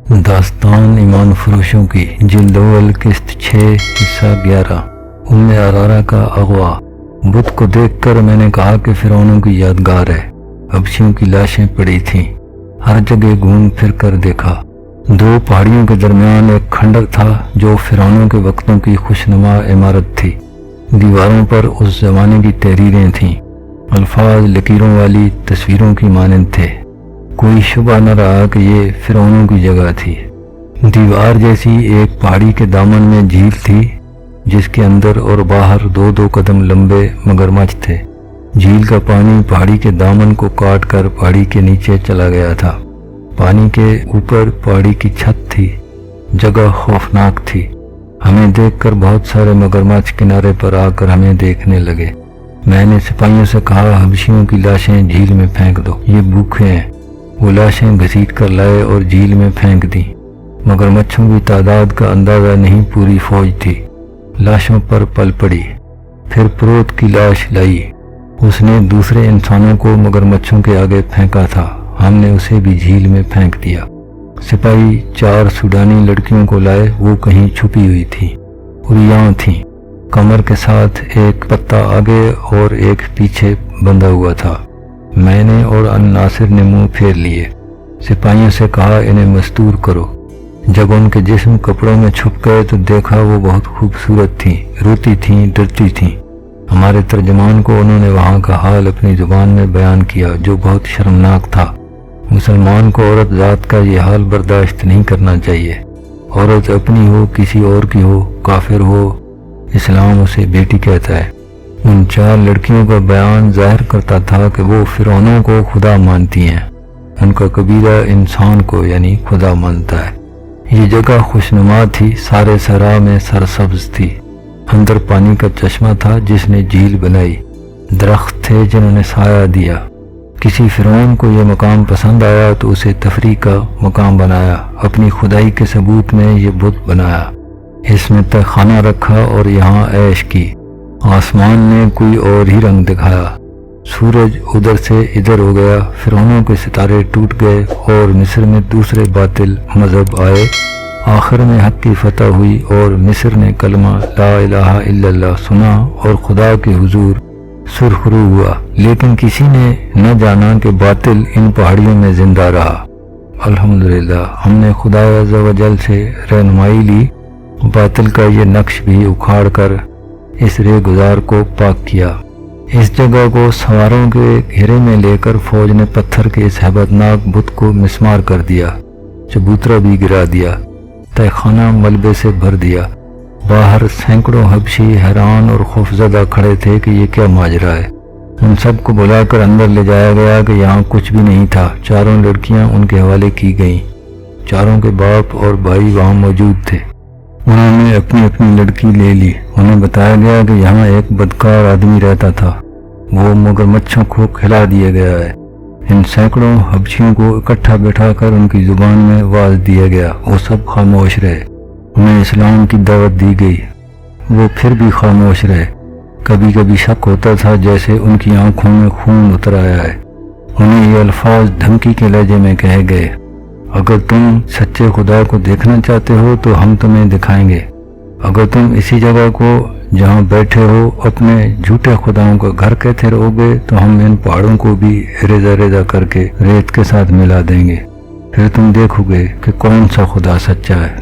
داستان ایمان فروشوں کی جلد اول قسط 6 حصہ 11 ام ارارہ کا اغوا۔ بت کو دیکھ کر میں نے کہا کہ فرعونوں کی یادگار ہے۔ حبشیوں کی لاشیں پڑی تھیں، ہر جگہ گھوم پھر کر دیکھا۔ دو پہاڑیوں کے درمیان ایک کھنڈر تھا جو فرعونوں کے وقتوں کی خوشنما عمارت تھی۔ دیواروں پر اس زمانے کی تحریریں تھیں، الفاظ لکیروں والی تصویروں کی مانند تھے۔ کوئی شبہ نہ رہا کہ یہ فرعونوں کی جگہ تھی۔ دیوار جیسی ایک پہاڑی کے دامن میں جھیل تھی جس کے اندر اور باہر دو دو قدم لمبے مگرمچھ تھے۔ جھیل کا پانی پہاڑی کے دامن کو کاٹ کر پہاڑی کے نیچے چلا گیا تھا۔ پانی کے اوپر پہاڑی کی چھت تھی، جگہ خوفناک تھی۔ ہمیں دیکھ کر بہت سارے مگرمچھ کنارے پر آ کر ہمیں دیکھنے لگے۔ میں نے سپاہیوں سے کہا، حبشیوں کی لاشیں جھیل میں پھینک دو، یہ بھوکے ہیں۔ وہ لاشیں گھسیٹ کر لائے اور جھیل میں پھینک دیں۔ مگرمچھوں کی تعداد کا اندازہ نہیں، پوری فوج تھی۔ لاشوں پر پل پڑی، پھر پروت کی لاش لائی۔ اس نے دوسرے انسانوں کو مگرمچھوں کے آگے پھینکا تھا، ہم نے اسے بھی جھیل میں پھینک دیا۔ سپاہی 4 سوڈانی لڑکیوں کو لائے، وہ کہیں چھپی ہوئی تھی، عریاں تھیں، کمر کے ساتھ ایک پتا آگے اور ایک پیچھے بندھا ہوا تھا۔ میں نے اور الناصر نے منہ پھیر لیے۔ سپاہیوں سے کہا، انہیں مستور کرو۔ جب ان کے جسم کپڑوں میں چھپ گئے تو دیکھا وہ بہت خوبصورت تھیں، روتی تھیں، ڈرتی تھیں۔ ہمارے ترجمان کو انہوں نے وہاں کا حال اپنی زبان میں بیان کیا جو بہت شرمناک تھا۔ مسلمان کو عورت ذات کا یہ حال برداشت نہیں کرنا چاہیے۔ عورت اپنی ہو، کسی اور کی ہو، کافر ہو، اسلام اسے بیٹی کہتا ہے۔ ان 4 لڑکیوں کا بیان ظاہر کرتا تھا کہ وہ فرعونوں کو خدا مانتی ہیں۔ ان کا قبیلہ انسان کو یعنی خدا مانتا ہے۔ یہ جگہ خوشنما تھی، سارے صحرا میں سرسبز تھی۔ اندر پانی کا چشمہ تھا جس نے جھیل بنائی، درخت تھے جنہوں نے سایہ دیا۔ کسی فرعون کو یہ مقام پسند آیا تو اسے تفریح کا مقام بنایا، اپنی خدائی کے ثبوت میں یہ بت بنایا۔ اس میں تہخانہ رکھا اور یہاں عیش کی۔ آسمان نے کوئی اور ہی رنگ دکھایا، سورج ادھر سے ادھر ہو گیا، فرعونوں کے ستارے ٹوٹ گئے اور مصر میں دوسرے باطل مذہب آئے۔ آخر میں حق کی فتح ہوئی اور مصر نے کلمہ لا الہ الا اللہ سنا اور خدا کے حضور سرخرو ہوا، لیکن کسی نے نہ جانا کہ باطل ان پہاڑیوں میں زندہ رہا۔ الحمدللہ ہم نے خدا عز و جل سے رہنمائی لی، باطل کا یہ نقش بھی اکھاڑ کر اس رے گزار کو پاک کیا۔ اس جگہ کو سواروں کے گھیرے میں لے کر فوج نے پتھر کے اس ہیبتناک بت کو مسمار کر دیا، چبوترا بھی گرا دیا، تہخانہ ملبے سے بھر دیا۔ باہر سینکڑوں حبشی حیران اور خوفزدہ کھڑے تھے کہ یہ کیا ماجرا ہے۔ ان سب کو بلا کر اندر لے جایا گیا کہ یہاں کچھ بھی نہیں تھا۔ 4 لڑکیاں ان کے حوالے کی گئیں، 4 کے باپ اور بھائی وہاں موجود تھے۔ انہوں نے اپنی اپنی لڑکی لے لی۔ انہیں بتایا گیا کہ یہاں ایک بدکار آدمی رہتا تھا، وہ مگرمچھوں کو کھلا دیا گیا ہے۔ ان سینکڑوں حبشیوں کو اکٹھا بٹھا کر ان کی زبان میں واعظ دیا گیا، وہ سب خاموش رہے۔ انہیں اسلام کی دعوت دی گئی، وہ پھر بھی خاموش رہے۔ کبھی کبھی شک ہوتا تھا جیسے ان کی آنکھوں میں خون اتر آیا ہے۔ انہیں یہ الفاظ دھمکی کے لہجے میں کہے گئے، اگر تم سچے خدا کو دیکھنا چاہتے ہو تو ہم تمہیں دکھائیں گے۔ اگر تم اسی جگہ کو جہاں بیٹھے ہو اپنے جھوٹے خداؤں کا گھر کہتے رہو گے تو ہم ان پہاڑوں کو بھی ریزہ ریزہ کر کے ریت کے ساتھ ملا دیں گے، پھر تم دیکھو گے کہ کون سا خدا سچا ہے۔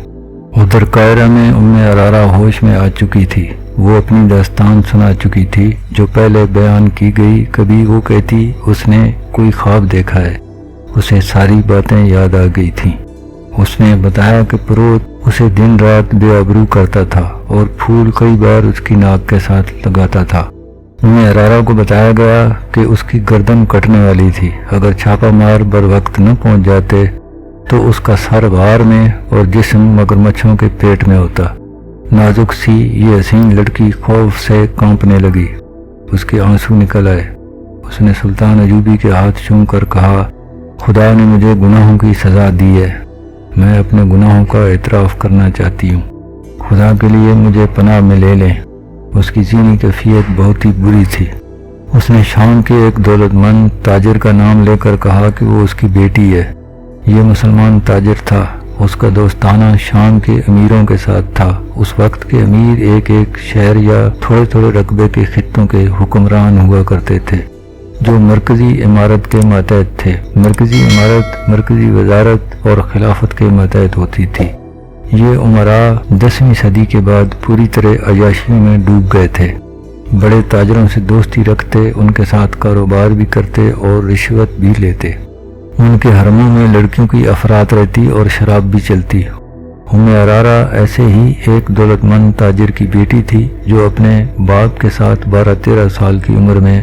ادھر قاہرہ میں ام ارارہ ہوش میں آ چکی تھی۔ وہ اپنی داستان سنا چکی تھی جو پہلے بیان کی گئی۔ کبھی وہ کہتی اس نے کوئی خواب دیکھا ہے، اسے ساری باتیں یاد آ گئی تھیں۔ اس نے بتایا کہ پروت اسے دن رات بے آبرو کرتا تھا اور پھول کئی بار اس کی ناک کے ساتھ لگاتا تھا۔ انہیں ارارہ کو بتایا گیا کہ اس کی گردن کٹنے والی تھی، اگر چھاپا مار بر وقت نہ پہنچ جاتے تو اس کا سر غار میں اور جسم مگرمچھوں کے پیٹ میں ہوتا۔ نازک سی یہ حسین لڑکی خوف سے کانپنے لگی، اس کے آنسو نکل آئے۔ اس نے سلطان ایوبی کے ہاتھ چوم کر کہا، خدا نے مجھے گناہوں کی سزا دی ہے، میں اپنے گناہوں کا اعتراف کرنا چاہتی ہوں، خدا کے لیے مجھے پناہ میں لے لیں۔ اس کی ذہنی کیفیت بہت ہی بری تھی۔ اس نے شام کے ایک دولت مند تاجر کا نام لے کر کہا کہ وہ اس کی بیٹی ہے۔ یہ مسلمان تاجر تھا، اس کا دوستانہ شام کے امیروں کے ساتھ تھا۔ اس وقت کے امیر ایک ایک شہر یا تھوڑے تھوڑے رقبے کے خطوں کے حکمران ہوا کرتے تھے جو مرکزی عمارت کے ماتحت تھے۔ مرکزی عمارت مرکزی وزارت اور خلافت کے ماتحت ہوتی تھی۔ یہ امراء 10ویں صدی کے بعد پوری طرح عیاشی میں ڈوب گئے تھے۔ بڑے تاجروں سے دوستی رکھتے، ان کے ساتھ کاروبار بھی کرتے اور رشوت بھی لیتے۔ ان کے حرموں میں لڑکیوں کی افراد رہتی اور شراب بھی چلتی۔ عرارہ ایسے ہی ایک دولت مند تاجر کی بیٹی تھی جو اپنے باپ کے ساتھ 12-13 سال کی عمر میں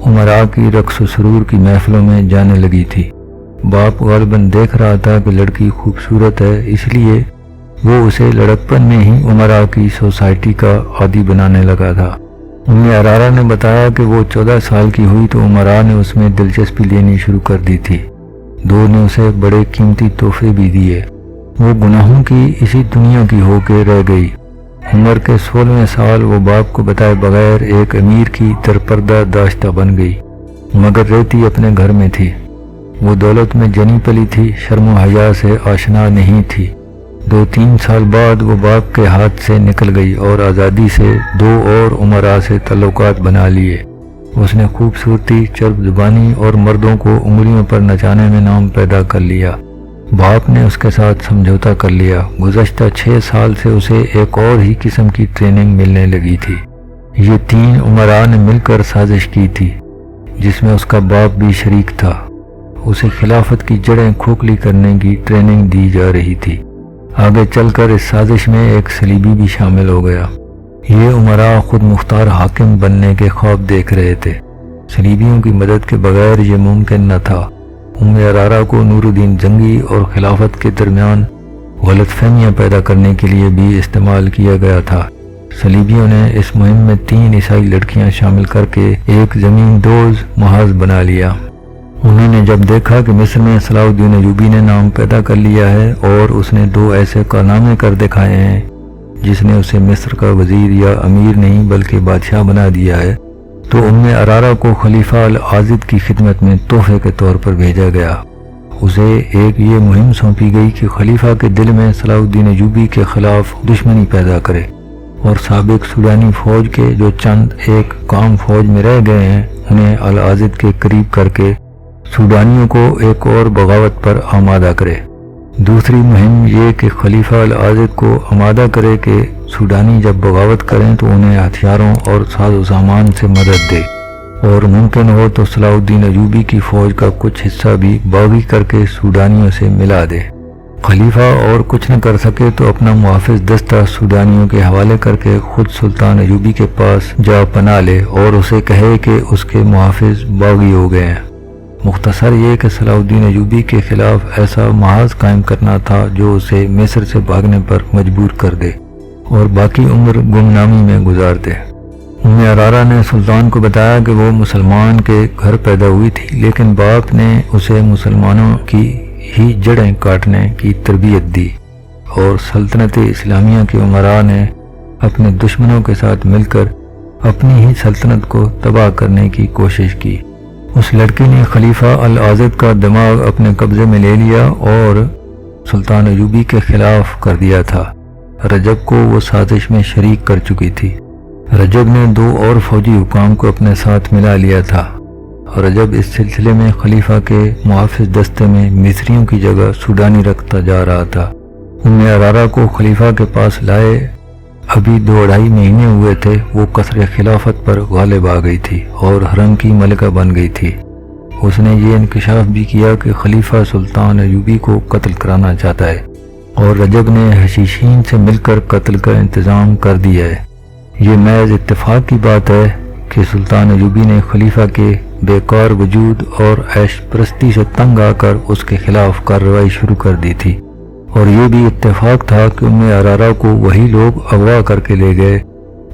امراء کی رقص و سرور کی محفلوں میں جانے لگی تھی۔ باپ غالباً دیکھ رہا تھا کہ لڑکی خوبصورت ہے، اس لیے وہ اسے لڑکپن میں ہی امراء کی سوسائٹی کا عادی بنانے لگا تھا۔ عرارہ نے بتایا کہ وہ 14 سال کی ہوئی تو امراء نے اس میں دلچسپی لینی شروع کر دی تھی۔ دو نے اسے بڑے قیمتی تحفے بھی دیے۔ وہ گناہوں کی اسی دنیا کی ہو کے رہ گئی۔ عمر کے 16ویں سال وہ باپ کو بتائے بغیر ایک امیر کی درپردہ داشتہ بن گئی، مگر رہتی اپنے گھر میں تھی۔ وہ دولت میں جنی پلی تھی، شرم و حیا سے آشنا نہیں تھی۔ 2-3 سال بعد وہ باپ کے ہاتھ سے نکل گئی اور آزادی سے 2 اور امراء سے تعلقات بنا لیے۔ اس نے خوبصورتی، چرب زبانی اور مردوں کو انگلیوں پر نچانے میں نام پیدا کر لیا۔ باپ نے اس کے ساتھ سمجھوتا کر لیا۔ گزشتہ 6 سال سے اسے ایک اور ہی قسم کی ٹریننگ ملنے لگی تھی۔ یہ 3 امراء نے مل کر سازش کی تھی جس میں اس کا باپ بھی شریک تھا۔ اسے خلافت کی جڑیں کھوکھلی کرنے کی ٹریننگ دی جا رہی تھی۔ آگے چل کر اس سازش میں ایک صلیبی بھی شامل ہو گیا۔ یہ امراء خود مختار حاکم بننے کے خواب دیکھ رہے تھے۔ صلیبیوں کی مدد کے بغیر یہ ممکن نہ تھا۔ عرارہ کو نور الدین زنگی اور خلافت کے درمیان غلط فہمیاں پیدا کرنے کے لیے بھی استعمال کیا گیا تھا۔ صلیبیوں نے اس مہم میں 3 عیسائی لڑکیاں شامل کر کے ایک زمین دوز محاذ بنا لیا۔ انہوں نے جب دیکھا کہ مصر میں صلاح الدین ایوبی نے نام پیدا کر لیا ہے اور اس نے 2 ایسے کارنامے کر دکھائے ہیں جس نے اسے مصر کا وزیر یا امیر نہیں بلکہ بادشاہ بنا دیا ہے، تو عرارہ کو خلیفہ العاضد کی خدمت میں تحفے کے طور پر بھیجا گیا۔ اسے ایک یہ مہم سونپی گئی کہ خلیفہ کے دل میں صلاح الدین ایوبی کے خلاف دشمنی پیدا کرے اور سابق سوڈانی فوج کے جو چند ایک کام فوج میں رہ گئے ہیں انہیں العاضد کے قریب کر کے سوڈانیوں کو ایک اور بغاوت پر آمادہ کرے۔ دوسری مہم یہ کہ خلیفہ العاضد کو آمادہ کرے کہ سوڈانی جب بغاوت کریں تو انہیں ہتھیاروں اور ساز و سامان سے مدد دے اور ممکن ہو تو صلاح الدین ایوبی کی فوج کا کچھ حصہ بھی باغی کر کے سوڈانیوں سے ملا دے۔ خلیفہ اور کچھ نہ کر سکے تو اپنا محافظ دستہ سوڈانیوں کے حوالے کر کے خود سلطان ایوبی کے پاس جا پناہ لے اور اسے کہے کہ اس کے محافظ باغی ہو گئے ہیں۔ مختصر یہ کہ صلاح الدین ایوبی کے خلاف ایسا محاذ قائم کرنا تھا جو اسے مصر سے بھاگنے پر مجبور کر دے اور باقی عمر گمنامی میں گزار دے۔ عرارہ نے سلطان کو بتایا کہ وہ مسلمان کے گھر پیدا ہوئی تھی لیکن باپ نے اسے مسلمانوں کی ہی جڑیں کاٹنے کی تربیت دی اور سلطنت اسلامیہ کے امراء نے اپنے دشمنوں کے ساتھ مل کر اپنی ہی سلطنت کو تباہ کرنے کی کوشش کی۔ اس لڑکی نے خلیفہ العاضد کا دماغ اپنے قبضے میں لے لیا اور سلطان ایوبی کے خلاف کر دیا تھا۔ رجب کو وہ سازش میں شریک کر چکی تھی۔ رجب نے 2 اور فوجی حکام کو اپنے ساتھ ملا لیا تھا۔ رجب اس سلسلے میں خلیفہ کے محافظ دستے میں مصریوں کی جگہ سوڈانی رکھتا جا رہا تھا۔ عرارہ کو خلیفہ کے پاس لائے ابھی 2-2.5 مہینے ہوئے تھے، وہ قصر خلافت پر غالب آ گئی تھی اور حرم کی ملکہ بن گئی تھی۔ اس نے یہ انکشاف بھی کیا کہ خلیفہ سلطان ایوبی کو قتل کرانا چاہتا ہے اور رجب نے حشیشین سے مل کر قتل کا انتظام کر دیا ہے۔ یہ محض اتفاق کی بات ہے کہ سلطان ایوبی نے خلیفہ کے بیکار وجود اور عیش پرستی سے تنگ آ کر اس کے خلاف کارروائی شروع کر دی تھی، اور یہ بھی اتفاق تھا کہ عرارہ کو وہی لوگ اغوا کر کے لے گئے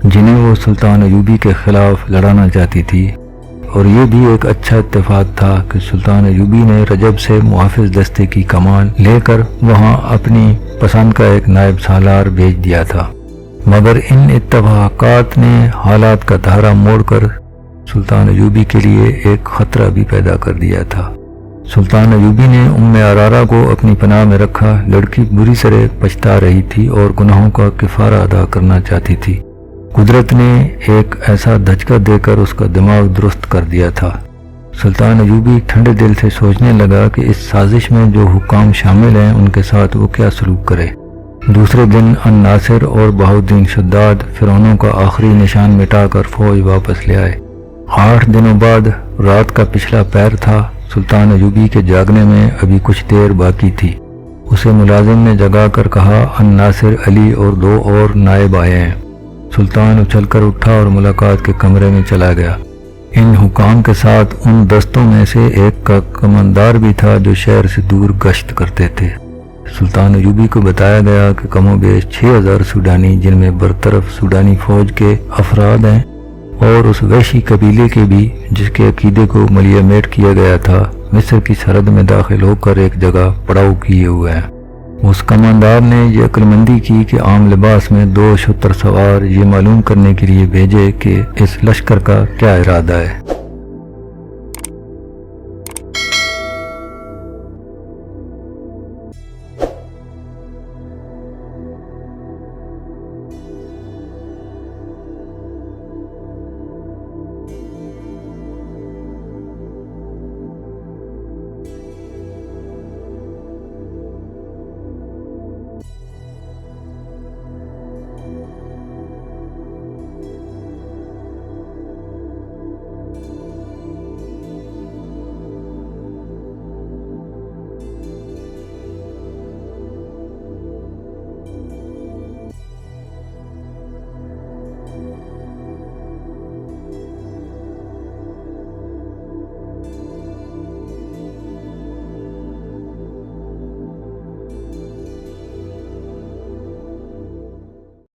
جنہیں وہ سلطان ایوبی کے خلاف لڑانا چاہتی تھی، اور یہ بھی ایک اچھا اتفاق تھا کہ سلطان ایوبی نے رجب سے محافظ دستے کی کمان لے کر وہاں اپنی پسند کا ایک نائب سالار بھیج دیا تھا۔ مگر ان اتفاقات نے حالات کا دھارا موڑ کر سلطان ایوبی کے لیے ایک خطرہ بھی پیدا کر دیا تھا۔ سلطان ایوبی نے عرارہ کو اپنی پناہ میں رکھا۔ لڑکی بری طرح پچھتا رہی تھی اور گناہوں کا کفارہ ادا کرنا چاہتی تھی۔ قدرت نے ایک ایسا دھچکا دے کر اس کا دماغ درست کر دیا تھا۔ سلطان ایوبی ٹھنڈے دل سے سوچنے لگا کہ اس سازش میں جو حکام شامل ہیں ان کے ساتھ وہ کیا سلوک کرے۔ دوسرے دن الناصر اور بہاؤالدین شداد فرعونوں کا آخری نشان مٹا کر فوج واپس لے آئے۔ 8 دنوں بعد رات کا پچھلا پہر تھا۔ سلطان ایوبی کے جاگنے میں ابھی کچھ دیر باقی تھی۔ اسے ملازم نے جگا کر کہا، الناصر، علی اور 2 اور نائب آئے ہیں۔ سلطان اچھل کر اٹھا اور ملاقات کے کمرے میں چلا گیا۔ ان حکام کے ساتھ ان دستوں میں سے ایک کا کماندار بھی تھا جو شہر سے دور گشت کرتے تھے۔ سلطان ایوبی کو بتایا گیا کہ کم و بیش 6000 سوڈانی، جن میں برطرف سوڈانی فوج کے افراد ہیں اور اس وحشی قبیلے کے بھی جس کے عقیدے کو ملیہ میٹ کیا گیا تھا، مصر کی سرحد میں داخل ہو کر ایک جگہ پڑاؤ کیے ہوئے ہیں۔ اس کماندار نے یہ عقل مندی کی کہ عام لباس میں 2 شتر سوار یہ معلوم کرنے کے لیے بھیجے کہ اس لشکر کا کیا ارادہ ہے۔